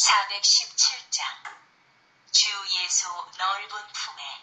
417장 주 예수 넓은 품에.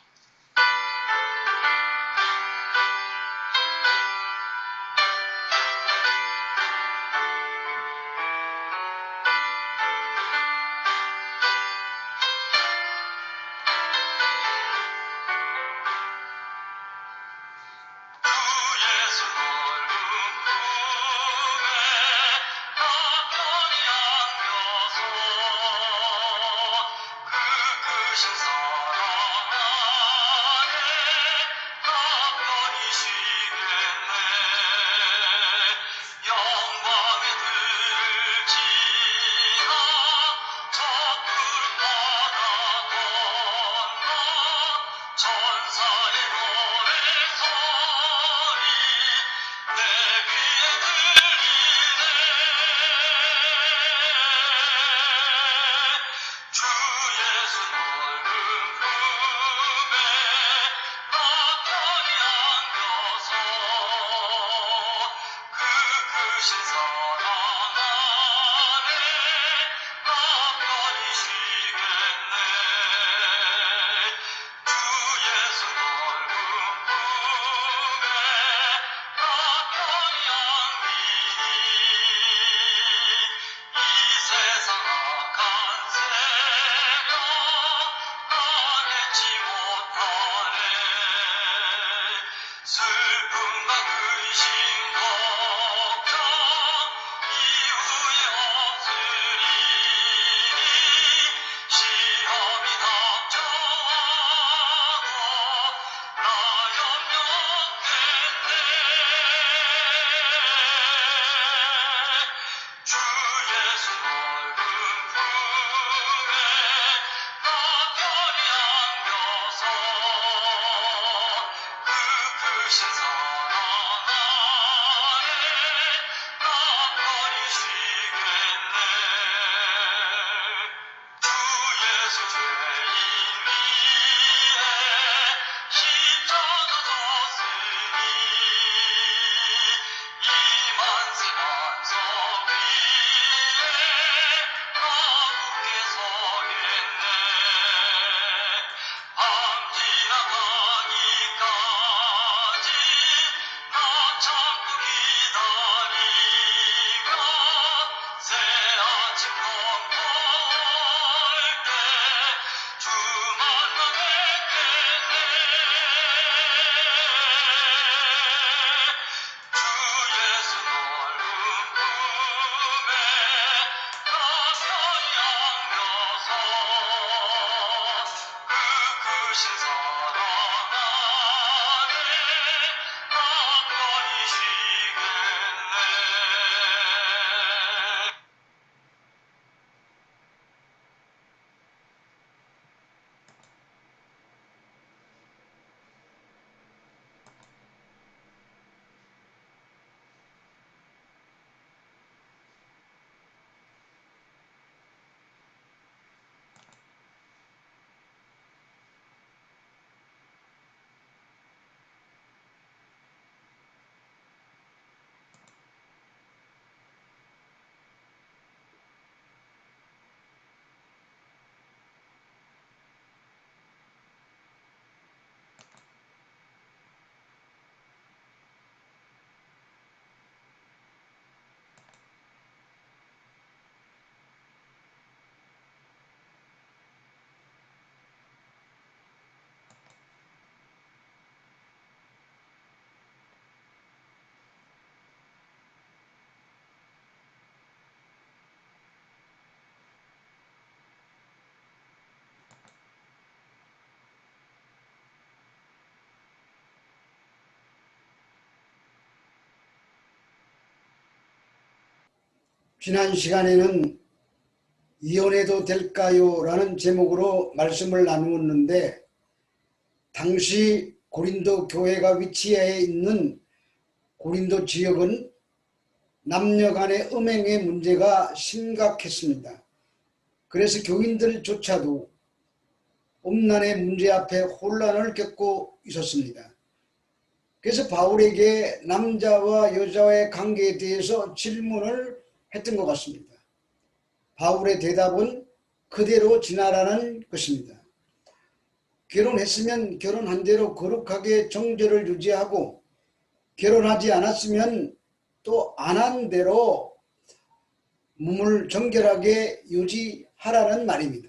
지난 시간에는 이혼해도 될까요? 라는 제목으로 말씀을 나누었는데, 당시 고린도 교회가 위치해 있는 고린도 지역은 남녀 간의 음행의 문제가 심각했습니다. 그래서 교인들조차도 음란의 문제 앞에 혼란을 겪고 있었습니다. 그래서 바울에게 남자와 여자의 관계에 대해서 질문을 했던 것 같습니다. 바울의 대답은 그대로 지나라는 것입니다. 결혼했으면 결혼한 대로 거룩하게 정절을 유지하고, 결혼하지 않았으면 또 안 한 대로 몸을 정결하게 유지하라는 말입니다.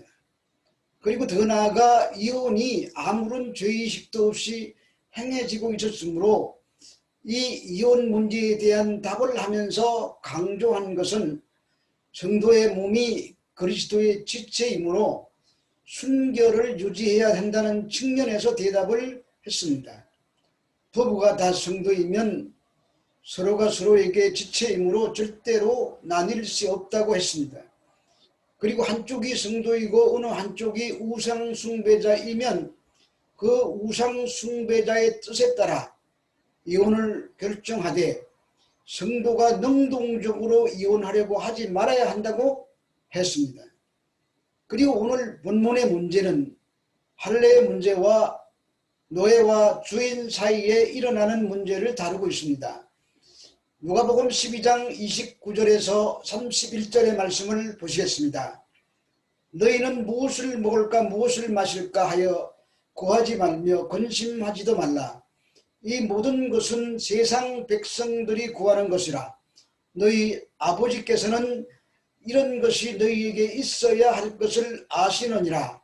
그리고 더 나아가 이혼이 아무런 죄의식도 없이 행해지고 있었으므로 이 이혼 문제에 대한 답을 하면서 강조한 것은 성도의 몸이 그리스도의 지체이므로 순결을 유지해야 한다는 측면에서 대답을 했습니다. 부부가 다 성도이면 서로가 서로에게 지체이므로 절대로 나뉠 수 없다고 했습니다. 그리고 한쪽이 성도이고 어느 한쪽이 우상숭배자이면 그 우상숭배자의 뜻에 따라 이혼을 결정하되 성도가 능동적으로 이혼하려고 하지 말아야 한다고 했습니다. 그리고 오늘 본문의 문제는 할례의 문제와 노예와 주인 사이에 일어나는 문제를 다루고 있습니다. 누가복음 12장 29절에서 31절의 말씀을 보시겠습니다. 너희는 무엇을 먹을까 무엇을 마실까 하여 구하지 말며 근심하지도 말라. 이 모든 것은 세상 백성들이 구하는 것이라. 너희 아버지께서는 이런 것이 너희에게 있어야 할 것을 아시느니라.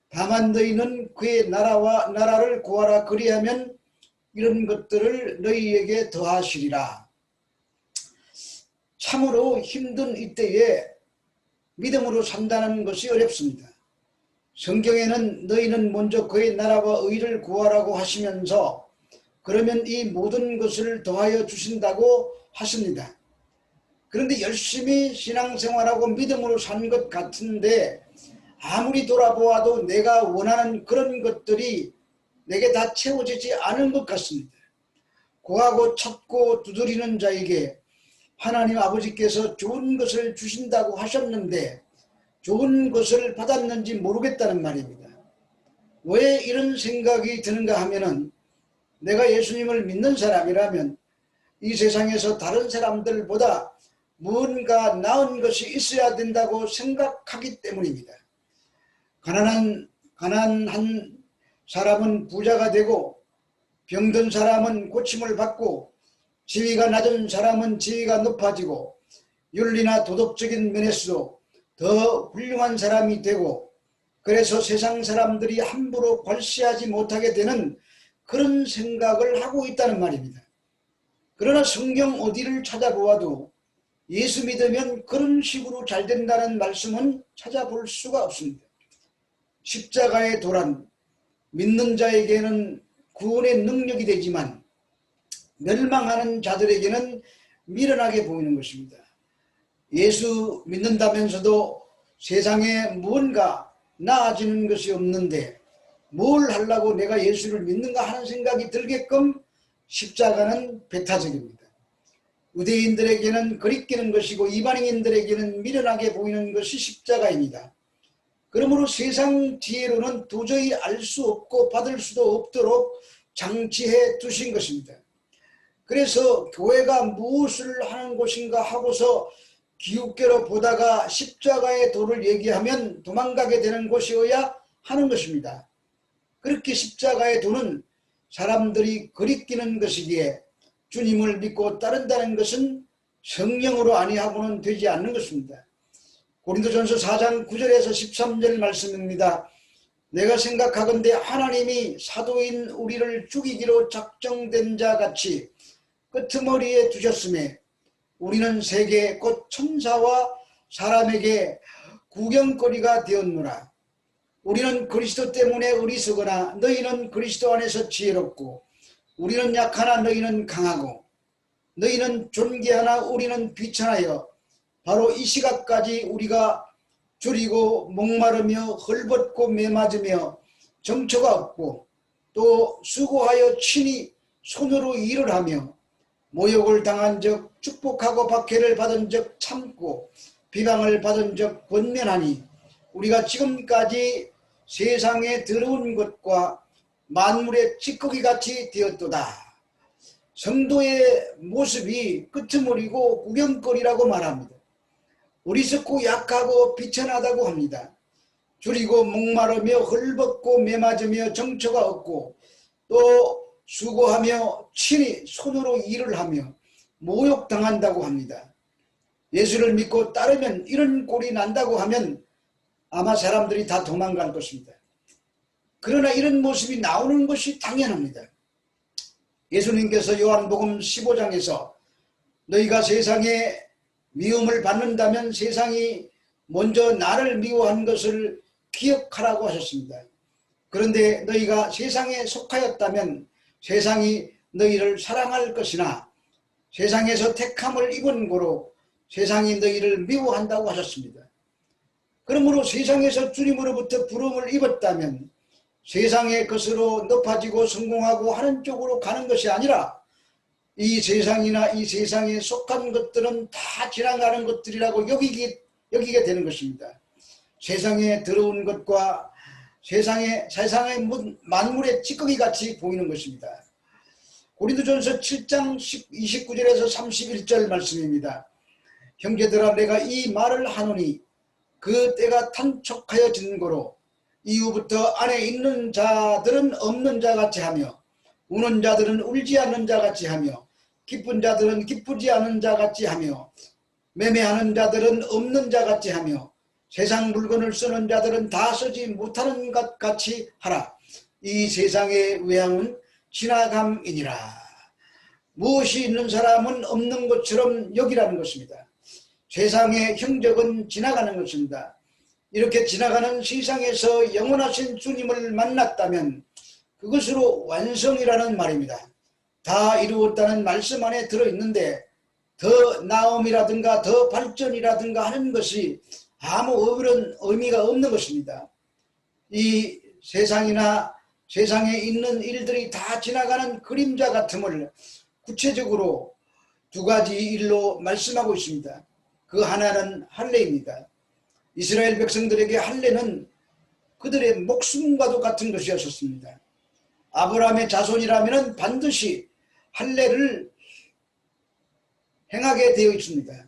다만 너희는 그의 나라와 나라를 구하라. 그리하면 이런 것들을 너희에게 더하시리라. 참으로 힘든 이때에 믿음으로 산다는 것이 어렵습니다. 성경에는 너희는 먼저 그의 나라와 의를 구하라고 하시면서 그러면 이 모든 것을 더하여 주신다고 하십니다. 그런데 열심히 신앙생활하고 믿음으로 산 것 같은데 아무리 돌아보아도 내가 원하는 그런 것들이 내게 다 채워지지 않은 것 같습니다. 구하고 찾고 두드리는 자에게 하나님 아버지께서 좋은 것을 주신다고 하셨는데 좋은 것을 받았는지 모르겠다는 말입니다. 왜 이런 생각이 드는가 하면은 내가 예수님을 믿는 사람이라면 이 세상에서 다른 사람들보다 무언가 나은 것이 있어야 된다고 생각하기 때문입니다. 가난한 사람은 부자가 되고 병든 사람은 고침을 받고 지위가 낮은 사람은 지위가 높아지고 윤리나 도덕적인 면에서도 더 훌륭한 사람이 되고 그래서 세상 사람들이 함부로 괄시하지 못하게 되는 그런 생각을 하고 있다는 말입니다. 그러나 성경 어디를 찾아보아도 예수 믿으면 그런 식으로 잘 된다는 말씀은 찾아볼 수가 없습니다. 십자가의 도란 믿는 자에게는 구원의 능력이 되지만 멸망하는 자들에게는 미련하게 보이는 것입니다. 예수 믿는다면서도 세상에 무언가 나아지는 것이 없는데 뭘 하려고 내가 예수를 믿는가 하는 생각이 들게끔 십자가는 배타적입니다. 유대인들에게는 거리끼는 것이고 이방인들에게는 미련하게 보이는 것이 십자가입니다. 그러므로 세상 지혜로는 도저히 알 수 없고 받을 수도 없도록 장치해 두신 것입니다. 그래서 교회가 무엇을 하는 곳인가 하고서 기웃겨러 보다가 십자가의 도를 얘기하면 도망가게 되는 곳이어야 하는 것입니다. 그렇게 십자가의 도는 사람들이 거리끼는 것이기에 주님을 믿고 따른다는 것은 성령으로 아니하고는 되지 않는 것입니다. 고린도전서 4장 9절에서 13절 말씀입니다. 내가 생각하건대 하나님이 사도인 우리를 죽이기로 작정된 자 같이 끄트머리에 두셨음에 우리는 세계 곧 천사와 사람에게 구경거리가 되었노라. 우리는 그리스도 때문에 어리석으나 너희는 그리스도 안에서 지혜롭고 우리는 약하나 너희는 강하고 너희는 존귀하나 우리는 비천하여 바로 이 시각까지 우리가 줄이고 목마르며 헐벗고 매맞으며 정처가 없고 또 수고하여 친히 손으로 일을 하며 모욕을 당한 적 축복하고 박해를 받은 적 참고 비방을 받은 적 권면하니 우리가 지금까지 세상에 더러운 것과 만물의 찌꺼기같이 되었도다. 성도의 모습이 끄트머리고 구경거리라고 말합니다. 어리석고 약하고 비천하다고 합니다. 줄이고 목마르며 헐벗고 매맞으며 정처가 없고 또 수고하며 친히 손으로 일을 하며 모욕당한다고 합니다. 예수를 믿고 따르면 이런 꼴이 난다고 하면 아마 사람들이 다 도망갈 것입니다. 그러나 이런 모습이 나오는 것이 당연합니다. 예수님께서 요한복음 15장에서 너희가 세상에 미움을 받는다면 세상이 먼저 나를 미워한 것을 기억하라고 하셨습니다. 그런데 너희가 세상에 속하였다면 세상이 너희를 사랑할 것이나 세상에서 택함을 입은 고로 세상이 너희를 미워한다고 하셨습니다. 그러므로 세상에서 주님으로부터 부름을 입었다면 세상의 것으로 높아지고 성공하고 하는 쪽으로 가는 것이 아니라 이 세상이나 이 세상에 속한 것들은 다 지나가는 것들이라고 여기게 되는 것입니다. 세상에 들어온 것과 세상의 만물의 찌꺼기 같이 보이는 것입니다. 고린도전서 7장 29절에서 31절 말씀입니다. 형제들아 내가 이 말을 하노니 그 때가 탄촉하여진 거로 이후부터 안에 있는 자들은 없는 자같이 하며 우는 자들은 울지 않는 자같이 하며 기쁜 자들은 기쁘지 않은 자같이 하며 매매하는 자들은 없는 자같이 하며 세상 물건을 쓰는 자들은 다 쓰지 못하는 것 같이 하라. 이 세상의 외양은 지나감이니라. 무엇이 있는 사람은 없는 것처럼 여기라는 것입니다. 세상의 형적은 지나가는 것입니다. 이렇게 지나가는 세상에서 영원하신 주님을 만났다면 그것으로 완성이라는 말입니다. 다 이루었다는 말씀 안에 들어있는데 더 나음이라든가 더 발전이라든가 하는 것이 아무 의미가 없는 것입니다. 이 세상이나 세상에 있는 일들이 다 지나가는 그림자 같음을 구체적으로 두 가지 일로 말씀하고 있습니다. 그 하나는 할례입니다. 이스라엘 백성들에게 할례는 그들의 목숨과도 같은 것이었습니다. 아브라함의 자손이라면 반드시 할례를 행하게 되어 있습니다.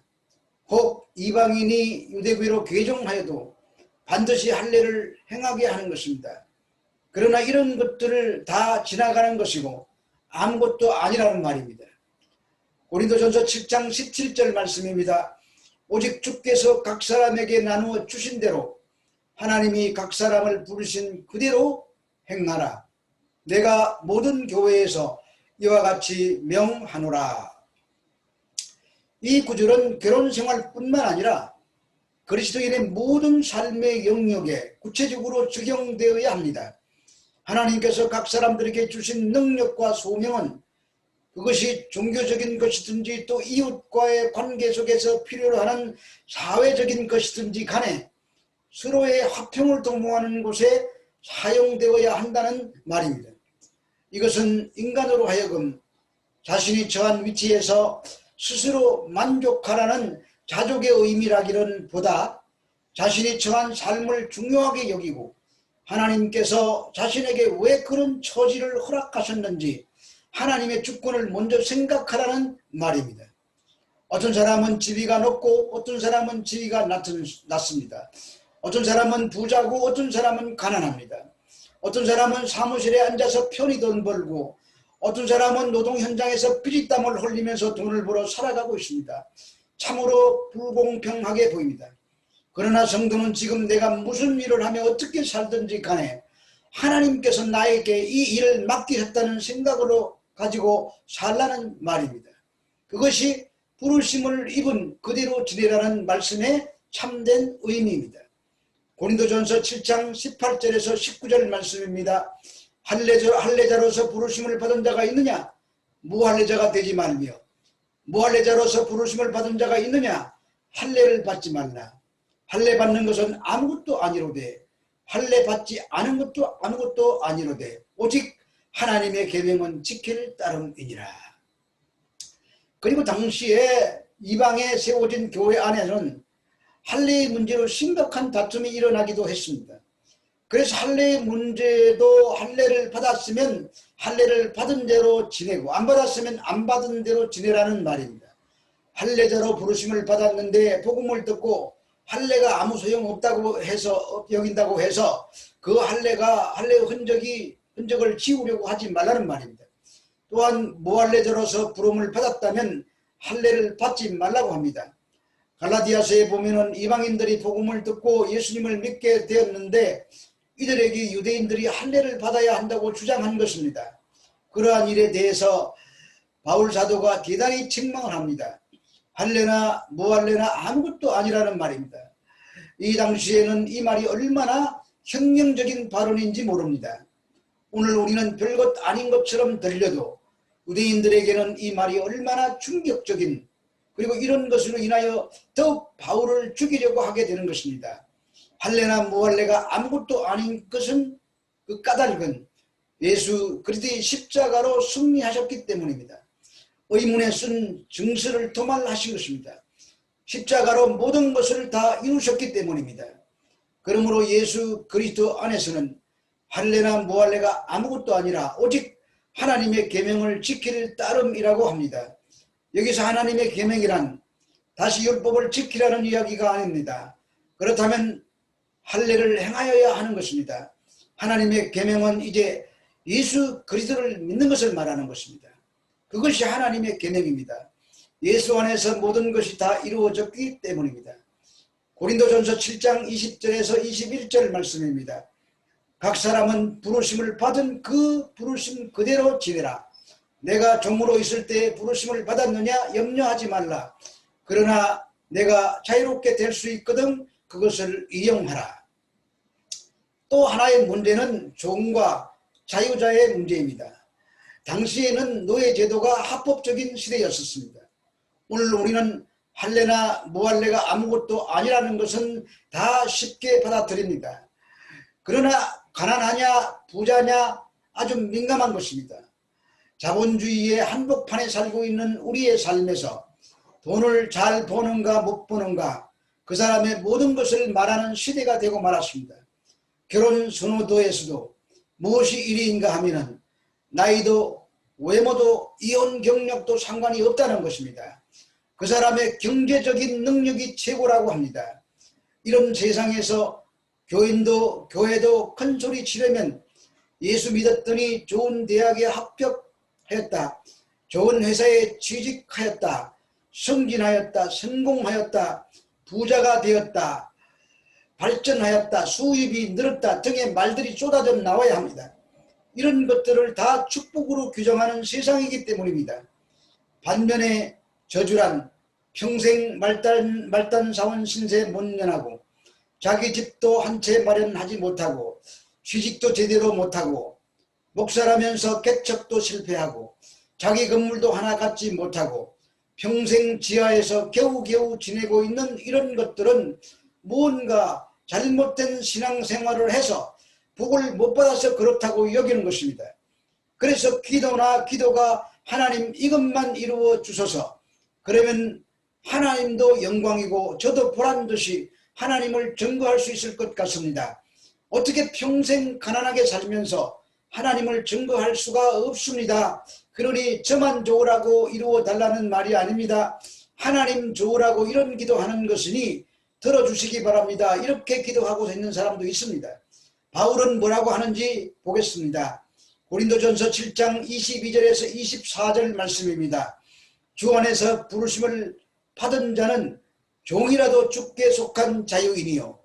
혹 이방인이 유대교회로 개종하여도 반드시 할례를 행하게 하는 것입니다. 그러나 이런 것들을 다 지나가는 것이고 아무것도 아니라는 말입니다. 고린도전서 7장 17절 말씀입니다. 오직 주께서 각 사람에게 나누어 주신 대로 하나님이 각 사람을 부르신 그대로 행하라. 내가 모든 교회에서 이와 같이 명하노라. 이 구절은 결혼생활뿐만 아니라 그리스도인의 모든 삶의 영역에 구체적으로 적용되어야 합니다. 하나님께서 각 사람들에게 주신 능력과 소명은 그것이 종교적인 것이든지 또 이웃과의 관계 속에서 필요로 하는 사회적인 것이든지 간에 서로의 화평을 도모하는 곳에 사용되어야 한다는 말입니다. 이것은 인간으로 하여금 자신이 처한 위치에서 스스로 만족하라는 자족의 의미라기는 보다 자신이 처한 삶을 중요하게 여기고 하나님께서 자신에게 왜 그런 처지를 허락하셨는지 하나님의 주권을 먼저 생각하라는 말입니다. 어떤 사람은 지위가 높고 어떤 사람은 지위가 낮습니다. 어떤 사람은 부자고 어떤 사람은 가난합니다. 어떤 사람은 사무실에 앉아서 편히 돈 벌고 어떤 사람은 노동 현장에서 피리땀을 흘리면서 돈을 벌어 살아가고 있습니다. 참으로 불공평하게 보입니다. 그러나 성도는 지금 내가 무슨 일을 하며 어떻게 살든지 간에 하나님께서 나에게 이 일을 맡기셨다는 생각으로 가지고 살라는 말입니다. 그것이 부르심을 입은 그대로 지내라는 말씀의 참된 의미입니다. 고린도전서 7장 18절에서 19절 말씀입니다. 할례자로서 부르심을 받은 자가 있느냐? 무할례자가 되지 말며 무할례자로서 부르심을 받은 자가 있느냐? 할례를 받지 말라. 할례 받는 것은 아무것도 아니로되 할례 받지 않은 것도 아무것도 아니로되 오직 하나님의 계명은 지킬 따름이니라. 그리고 당시에 이방에 세워진 교회 안에는 할례의 문제로 심각한 다툼이 일어나기도 했습니다. 그래서 할례의 문제도 할례를 받았으면 할례를 받은 대로 지내고 안 받았으면 안 받은 대로 지내라는 말입니다. 할례자로 부르심을 받았는데 복음을 듣고 할례가 아무 소용 없다고 해서 여긴다고 해서 그 할례의 흔적을 지우려고 하지 말라는 말입니다. 또한 무할례자로서 부름을 받았다면 할례를 받지 말라고 합니다. 갈라디아서에 보면은 이방인들이 복음을 듣고 예수님을 믿게 되었는데 이들에게 유대인들이 할례를 받아야 한다고 주장한 것입니다. 그러한 일에 대해서 바울 사도가 대단히 책망을 합니다. 할례나 무할례나 아무것도 아니라는 말입니다. 이 당시에는 이 말이 얼마나 혁명적인 발언인지 모릅니다. 오늘 우리는 별것 아닌 것처럼 들려도 유대인들에게는 이 말이 얼마나 충격적인, 그리고 이런 것으로 인하여 더욱 바울을 죽이려고 하게 되는 것입니다. 할례나 무할례가 아무것도 아닌 것은 그 까닭은 예수 그리스도의 십자가로 승리하셨기 때문입니다. 의문에 쓴 증서를 도말하신 것입니다. 십자가로 모든 것을 다 이루셨기 때문입니다. 그러므로 예수 그리스도 안에서는 할례나 무할례가 아무것도 아니라 오직 하나님의 계명을 지킬 따름이라고 합니다. 여기서 하나님의 계명이란 다시 율법을 지키라는 이야기가 아닙니다. 그렇다면 할례를 행하여야 하는 것입니다. 하나님의 계명은 이제 예수 그리스도를 믿는 것을 말하는 것입니다. 그것이 하나님의 계명입니다. 예수 안에서 모든 것이 다 이루어졌기 때문입니다. 고린도전서 7장 20절에서 21절 말씀입니다. 각 사람은 부르심을 받은 그 부르심 그대로 지내라. 내가 종으로 있을 때 부르심을 받았느냐 염려하지 말라. 그러나 내가 자유롭게 될 수 있거든 그것을 이용하라. 또 하나의 문제는 종과 자유자의 문제입니다. 당시에는 노예 제도가 합법적인 시대였었습니다. 오늘 우리는 할례나 무할례가 아무것도 아니라는 것은 다 쉽게 받아들입니다. 그러나 가난하냐 부자냐 아주 민감한 것입니다. 자본주의의 한복판에 살고 있는 우리의 삶에서 돈을 잘 버는가 못 버는가 그 사람의 모든 것을 말하는 시대가 되고 말았습니다. 결혼 선호도에서도 무엇이 1위인가 하면은 나이도 외모도 이혼 경력도 상관이 없다는 것입니다. 그 사람의 경제적인 능력이 최고라고 합니다. 이런 세상에서 교회도 큰 소리 치려면 예수 믿었더니 좋은 대학에 합격하였다, 좋은 회사에 취직하였다, 승진하였다, 성공하였다, 부자가 되었다, 발전하였다, 수입이 늘었다 등의 말들이 쏟아져 나와야 합니다. 이런 것들을 다 축복으로 규정하는 세상이기 때문입니다. 반면에 저주란 평생 말단 사원 신세 못 면하고 자기 집도 한 채 마련하지 못하고 취직도 제대로 못하고 목사라면서 개척도 실패하고 자기 건물도 하나 갖지 못하고 평생 지하에서 겨우겨우 지내고 있는 이런 것들은 무언가 잘못된 신앙생활을 해서 복을 못 받아서 그렇다고 여기는 것입니다. 그래서 기도가 하나님 이것만 이루어 주소서, 그러면 하나님도 영광이고 저도 보란듯이 하나님을 증거할 수 있을 것 같습니다. 어떻게 평생 가난하게 살면서 하나님을 증거할 수가 없습니다. 그러니 저만 좋으라고 이루어 달라는 말이 아닙니다. 하나님 좋으라고 이런 기도하는 것이니 들어주시기 바랍니다. 이렇게 기도하고 있는 사람도 있습니다. 바울은 뭐라고 하는지 보겠습니다. 고린도전서 7장 22절에서 24절 말씀입니다. 주 안에서 부르심을 받은 자는 종이라도 주께 속한 자유인이요,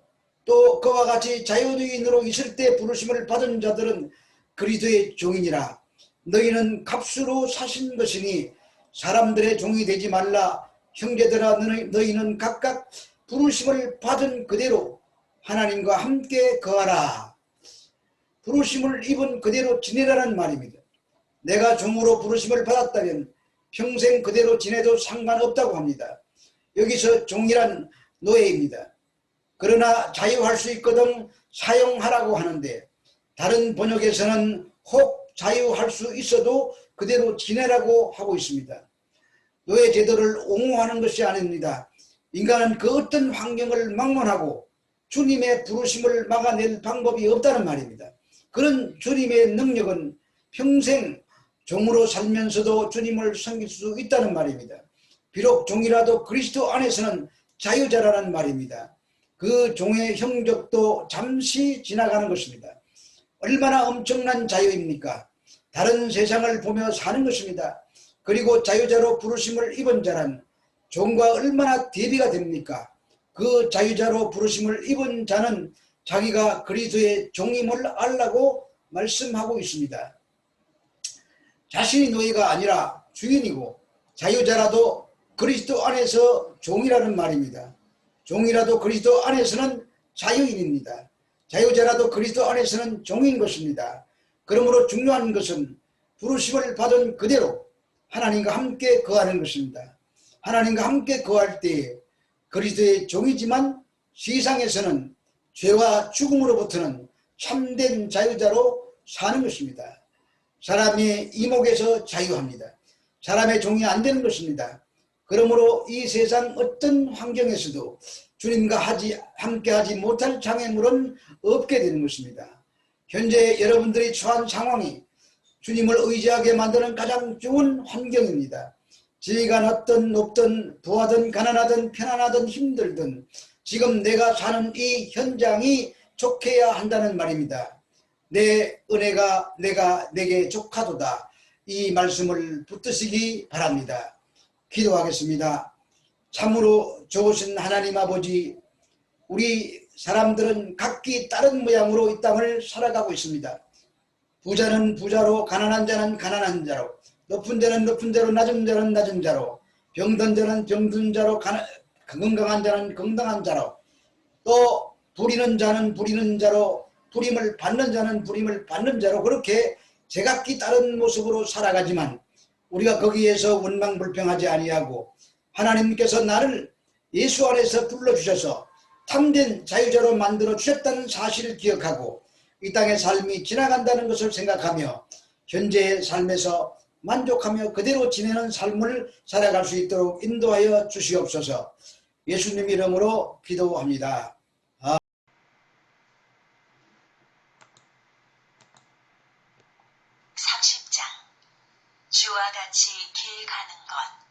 또 그와 같이 자유인으로 있을 때 부르심을 받은 자들은 그리스도의 종이니라. 너희는 값으로 사신 것이니 사람들의 종이 되지 말라. 형제들아, 너희는 각각 부르심을 받은 그대로 하나님과 함께 거하라. 부르심을 입은 그대로 지내라는 말입니다. 내가 종으로 부르심을 받았다면 평생 그대로 지내도 상관없다고 합니다. 여기서 종이란 노예입니다. 그러나 자유할 수 있거든 사용하라고 하는데 다른 번역에서는 혹 자유할 수 있어도 그대로 지내라고 하고 있습니다. 노예 제도를 옹호하는 것이 아닙니다. 인간은 그 어떤 환경을 막론하고 주님의 부르심을 막아낼 방법이 없다는 말입니다. 그런 주님의 능력은 평생 종으로 살면서도 주님을 섬길 수 있다는 말입니다. 비록 종이라도 그리스도 안에서는 자유자라는 말입니다. 그 종의 형적도 잠시 지나가는 것입니다. 얼마나 엄청난 자유입니까? 다른 세상을 보며 사는 것입니다. 그리고 자유자로 부르심을 입은 자는 종과 얼마나 대비가 됩니까? 그 자유자로 부르심을 입은 자는 자기가 그리스도의 종임을 알라고 말씀하고 있습니다. 자신이 노예가 아니라 주인이고 자유자라도 그리스도 안에서 종이라는 말입니다. 종이라도 그리스도 안에서는 자유인입니다. 자유자라도 그리스도 안에서는 종인 것입니다. 그러므로 중요한 것은 부르심을 받은 그대로 하나님과 함께 거하는 것입니다. 하나님과 함께 거할 때에 그리스도의 종이지만 세상에서는 죄와 죽음으로부터는 참된 자유자로 사는 것입니다. 사람의 이목에서 자유합니다. 사람의 종이 안 되는 것입니다. 그러므로 이 세상 어떤 환경에서도 주님과 함께하지 못할 장애물은 없게 되는 것입니다. 현재 여러분들이 처한 상황이 주님을 의지하게 만드는 가장 좋은 환경입니다. 지위가 낮든 높든 부하든 가난하든 편안하든 힘들든 지금 내가 사는 이 현장이 족해야 한다는 말입니다. 내 은혜가 내게 족하도다. 이 말씀을 붙드시기 바랍니다. 기도하겠습니다. 참으로 좋으신 하나님 아버지, 우리 사람들은 각기 다른 모양으로 이 땅을 살아가고 있습니다. 부자는 부자로, 가난한 자는 가난한 자로, 높은 자는 높은 자로, 낮은 자는 낮은 자로, 병든 자는 병든 자로, 건강한 자는 건강한 자로, 또 부리는 자는 부리는 자로, 부림을 받는 자는 부림을 받는 자로, 그렇게 제각기 다른 모습으로 살아가지만 우리가 거기에서 원망불평하지 아니하고 하나님께서 나를 예수 안에서 불러주셔서 참된 자유자로 만들어 주셨다는 사실을 기억하고 이 땅의 삶이 지나간다는 것을 생각하며 현재의 삶에서 만족하며 그대로 지내는 삶을 살아갈 수 있도록 인도하여 주시옵소서. 예수님 이름으로 기도합니다. 30장 주와 같이 길 가는 것.